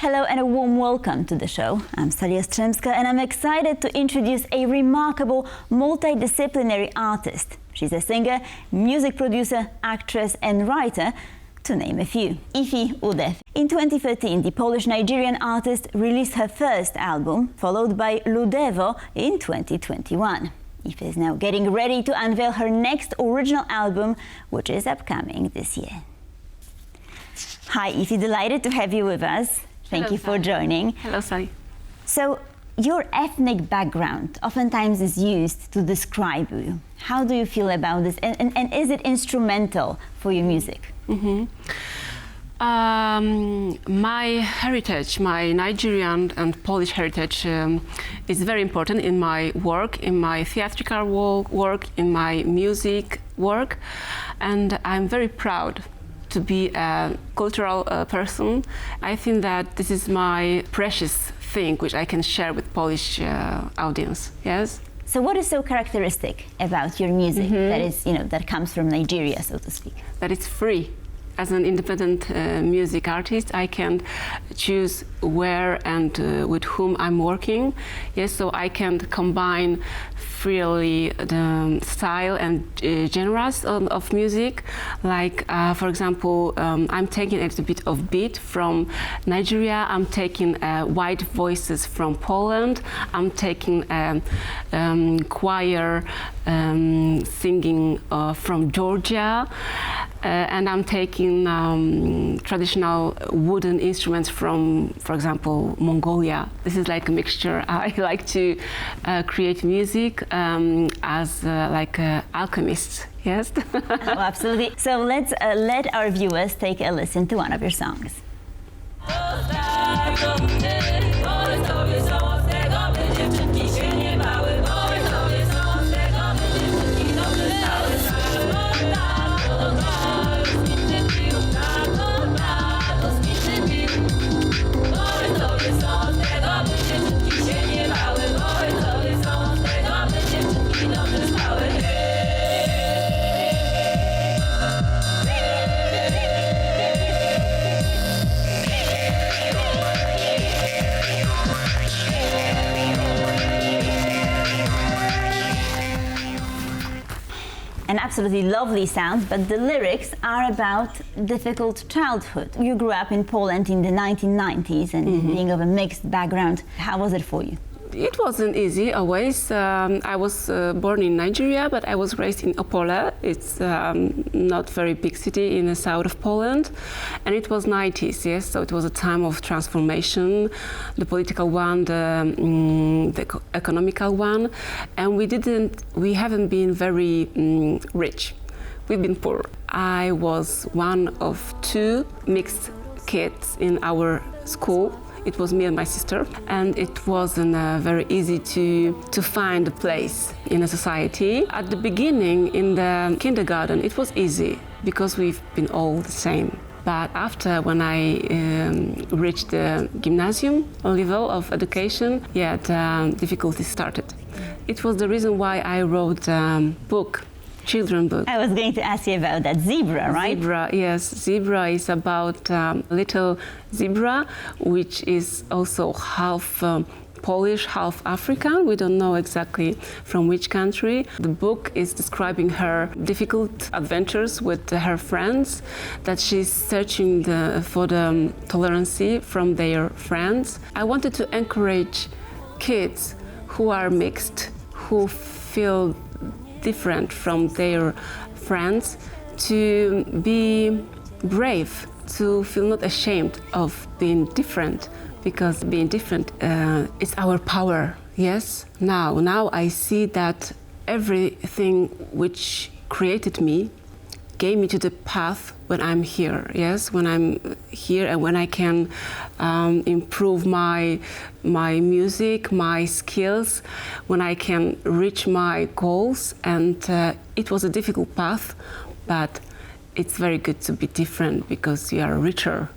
Hello and a warm welcome to the show. I'm Sally Ostrzemska and I'm excited to introduce a remarkable multidisciplinary artist. She's a singer, music producer, actress and writer, to name a few. Ifi Ude. In 2013, the Polish-Nigerian artist released her first album, followed by Ludewo in 2021. Ifi is now getting ready to unveil her next original album, which is upcoming this year. Hi Ifi, delighted to have you with us. Thank you for joining. Hello, Sally. So, your ethnic background oftentimes is used to describe you. How do you feel about this? And is it instrumental for your music? My heritage, my Nigerian and Polish heritage is very important in my work, in my theatrical work, in my music work. And I'm very proud to be a cultural person. I think that this is my precious thing which I can share with Polish audience. Yes. So what is so characteristic about your music that is, that comes from Nigeria, so to speak? That it's free. As an independent music artist, I can choose where and with whom I'm working. Yes, so I can combine freely the style and genres of music. Like, for example, I'm taking a little bit of beat from Nigeria. I'm taking white voices from Poland. I'm taking choir singing from Georgia. And I'm taking traditional wooden instruments from, for example, Mongolia. This is like a mixture. I like to create music as like an alchemist. Yes. Oh, absolutely. So let's let our viewers take a listen to one of your songs. An absolutely lovely sound, but the lyrics are about difficult childhood. You grew up in Poland in the 1990s and being of a mixed background. How was it for you? It wasn't easy always. I was born in Nigeria, but I was raised in Opole. It's not very big city in the south of Poland. And it was 90s, yes, so it was a time of transformation, the political one, the economical one. And we haven't been very rich. We've been poor. I was one of two mixed kids in our school. It was me and my sister, and it wasn't very easy to find a place in a society. At the beginning, in the kindergarten, it was easy because we've been all the same. But after, when I reached the gymnasium level of education, the difficulties started. It was the reason why I wrote a book. Children book. I was going to ask you about that zebra, right? Zebra, yes. Zebra is about little zebra, which is also half Polish, half African. We don't know exactly from which country. The book is describing her difficult adventures with her friends, that she's searching for the tolerance from their friends. I wanted to encourage kids who are mixed, who feel different from their friends, to be brave, to feel not ashamed of being different, because being different is our power. Yes, now I see that everything which created me gave me to the path when I'm here. Yes, when I'm here and when I can improve my music, my skills, when I can reach my goals. And it was a difficult path, but it's very good to be different because you are richer.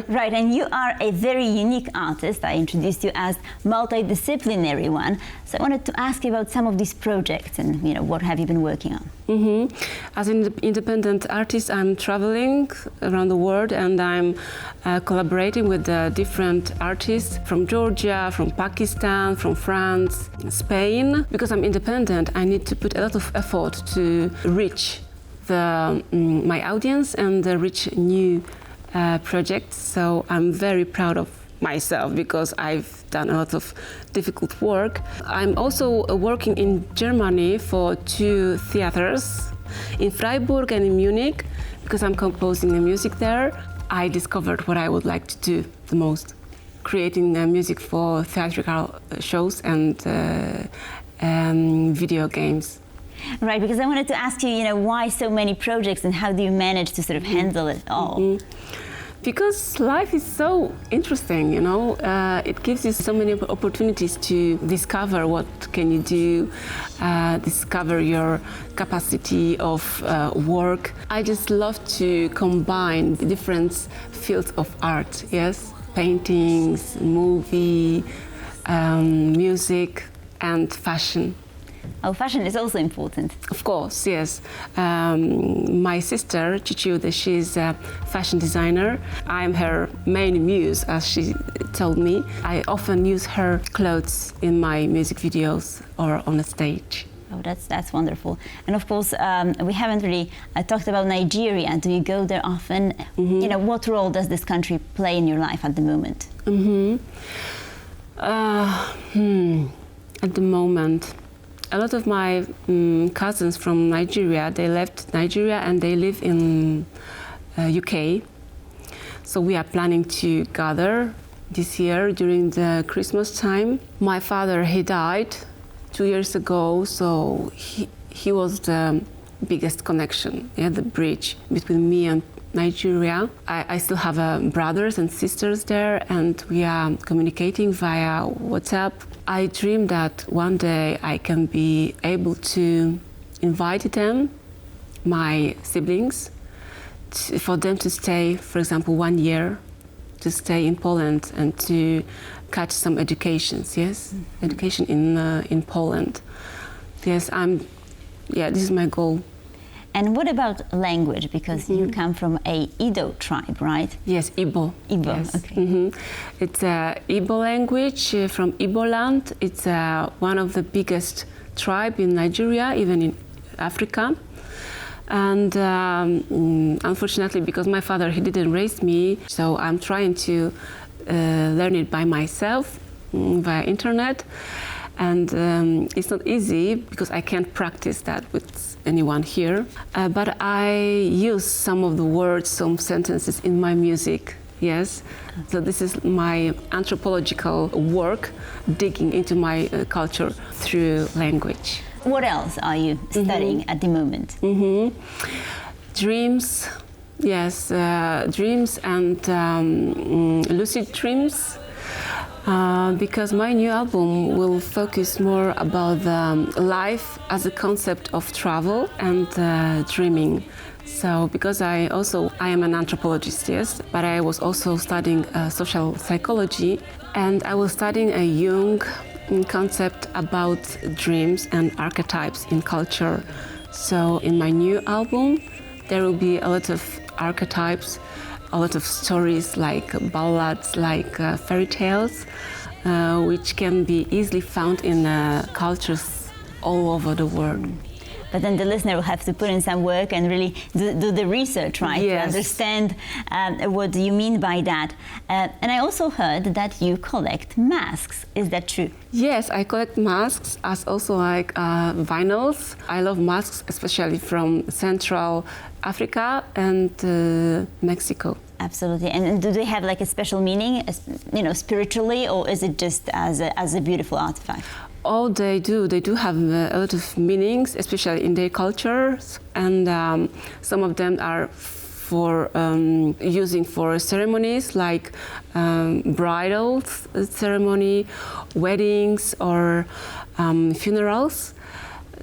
Right, and you are a very unique artist. I introduced you as multidisciplinary one. So I wanted to ask you about some of these projects and what have you been working on? As an independent artist, I'm traveling around the world and I'm collaborating with different artists from Georgia, from Pakistan, from France, Spain. Because I'm independent, I need to put a lot of effort to reach my audience and reach new projects. So I'm very proud of myself because I've done a lot of difficult work. I'm also working in Germany for 2 theaters, in Freiburg and in Munich, because I'm composing the music there. I discovered what I would like to do the most, creating music for theatrical shows and video games. Right, because I wanted to ask you, why so many projects and how do you manage to sort of handle it all? Because life is so interesting, it gives you so many opportunities to discover what can you do, discover your capacity of work. I just love to combine the different fields of art, yes, paintings, movie, music and fashion. Oh, fashion is also important. Of course, yes. My sister, Ifi Ude, she's a fashion designer. I'm her main muse, as she told me. I often use her clothes in my music videos or on a stage. Oh, that's wonderful. And of course, we haven't really talked about Nigeria. Do you go there often? What role does this country play in your life at the moment? At the moment, a lot of my cousins from Nigeria, they left Nigeria and they live in UK. So we are planning to gather this year during the Christmas time. My father, he died 2 years ago, so he was the biggest connection, the bridge between me and Nigeria. I still have brothers and sisters there and we are communicating via WhatsApp. I dream that one day I can be able to invite them, my siblings, for them to stay, for example, 1 year, to stay in Poland and to catch some educations, yes? Education in Poland. Yes, this is my goal. And what about language? Because you come from a Ido tribe, right? Yes, Igbo. Igbo, yes. okay. It's a Igbo language from Igbo land. It's one of the biggest tribe in Nigeria, even in Africa. And unfortunately, because my father, he didn't raise me, so I'm trying to learn it by myself via internet. And it's not easy because I can't practice that with anyone here. But I use some of the words, some sentences in my music, yes. So this is my anthropological work, digging into my culture through language. What else are you studying at the moment? Dreams, yes, dreams and lucid dreams. Because my new album will focus more about life as a concept of travel and dreaming. So, because I am an anthropologist, yes, but I was also studying social psychology, and I was studying a Jung concept about dreams and archetypes in culture. So, in my new album, there will be a lot of archetypes, a lot of stories like ballads, like fairy tales, which can be easily found in cultures all over the world. But then the listener will have to put in some work and really do the research, right? Yes. To understand what you mean by that. And I also heard that you collect masks. Is that true? Yes, I collect masks as also like vinyls. I love masks, especially from Central Africa and Mexico. Absolutely. And do they have like a special meaning, spiritually, or is it just as a beautiful artifact? Oh, they do. They do have a lot of meanings, especially in their cultures, and some of them are for using for ceremonies like bridal ceremony, weddings, or funerals.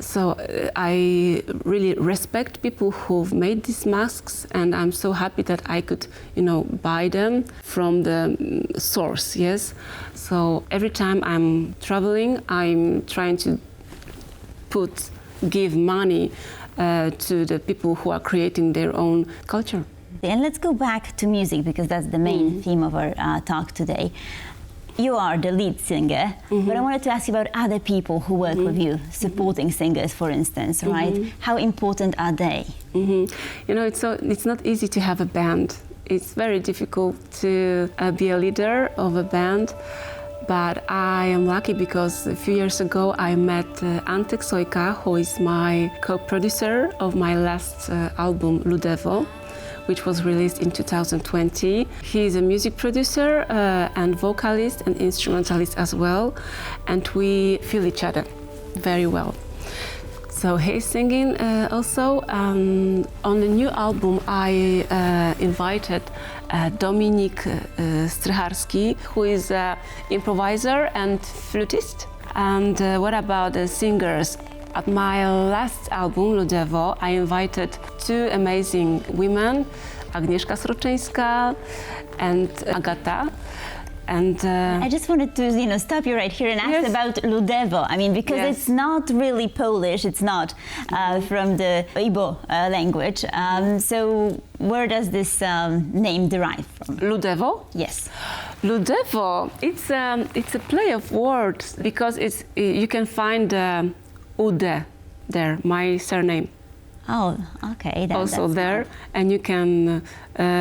So I really respect people who've made these masks, and I'm so happy that I could, buy them from the source, yes? So every time I'm traveling, I'm trying to give money to the people who are creating their own culture. And let's go back to music, because that's the main theme of our talk today. You are the lead singer, but I wanted to ask you about other people who work with you, supporting singers, for instance, right? How important are they? It's not easy to have a band. It's very difficult to be a leader of a band, but I am lucky because a few years ago I met Antek Sojka, who is my co-producer of my last album, Ludewo, which was released in 2020. He's a music producer and vocalist and instrumentalist as well, and we feel each other very well. So he's singing also. On the new album, I invited Dominik Strycharski, who is an improviser and flutist. And what about the singers? At my last album, Ludewo, I invited two amazing women, Agnieszka Sroczyńska and Agata. And I just wanted to, stop you right here and ask about Ludewo. I mean, because it's not really Polish, it's not from the Igbo language. So where does this name derive from? Ludewo? Yes. Ludewo, it's a play of words, because you can find Ude there, my surname. Oh, okay. Also that's there, and you can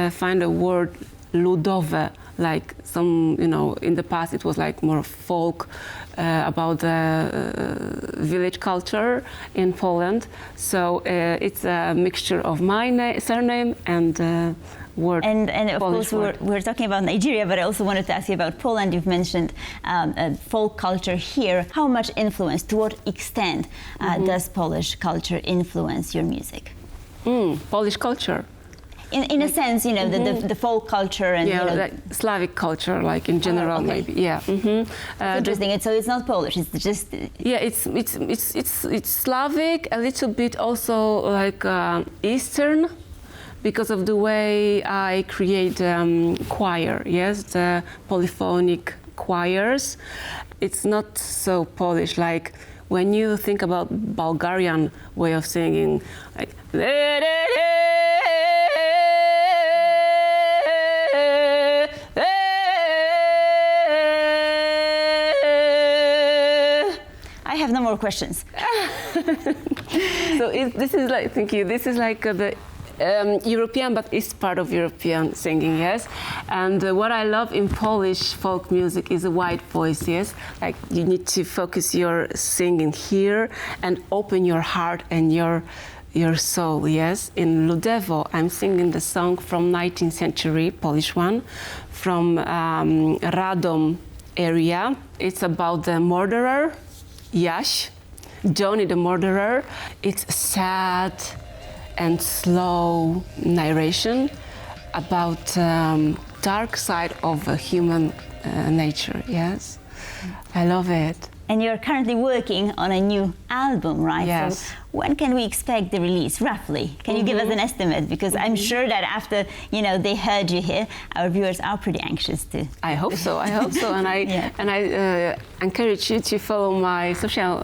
find a word ludowe, like some, in the past it was like more folk about the village culture in Poland. So it's a mixture of my surname and word. And of Polish course, we're talking about Nigeria, but I also wanted to ask you about Poland. You've mentioned folk culture here. How much influence, to what extent does Polish culture influence your music? Polish culture. In a sense, the folk culture and like Slavic culture, like in general, maybe. Yeah. Interesting. So it's not Polish. It's just it's Slavic, a little bit also like Eastern, because of the way I create choir. Yes, the polyphonic choirs. It's not so Polish. Like when you think about Bulgarian way of singing, like. I have no more questions. So this is like, thank you. This is like the European, but it's part of European singing, yes. And what I love in Polish folk music is a wide voice, yes. Like you need to focus your singing here and open your heart and your soul, yes. In Ludewo, I'm singing the song from 19th century, Polish one, from Radom area. It's about the murderer, Jaś, Johnny the murderer. It's sad and slow narration about dark side of human nature, yes. I love it. And you're currently working on a new album, right? Yes. So when can we expect the release, roughly? Can you give us an estimate? Because I'm sure that after, they heard you here, our viewers are pretty anxious too. I hope so, and I encourage you to follow my social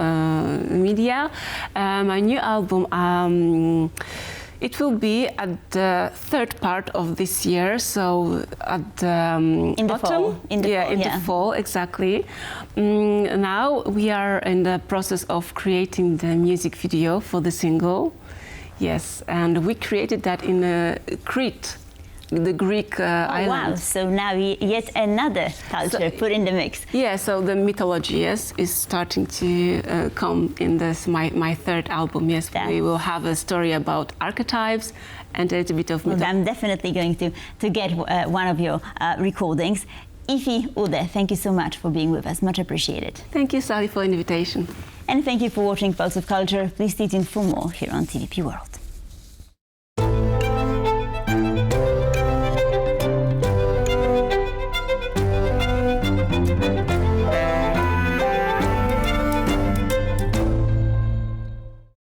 media. My new album, it will be at the third part of this year, so at the in the autumn. fall. In the fall, exactly. Now we are in the process of creating the music video for the single. Yes, and we created that in Crete, the Greek island. Wow, so now yet another culture put in the mix. Yeah, so the mythology, yes, is starting to come in this, my third album. Yes, we will have a story about archetypes and a little bit of mythology. I'm definitely going to get one of your recordings. Ifi Ude, thank you so much for being with us. Much appreciated. Thank you, Sally, for the invitation. And thank you for watching Pulse of Culture. Please stay tuned for more here on TVP World.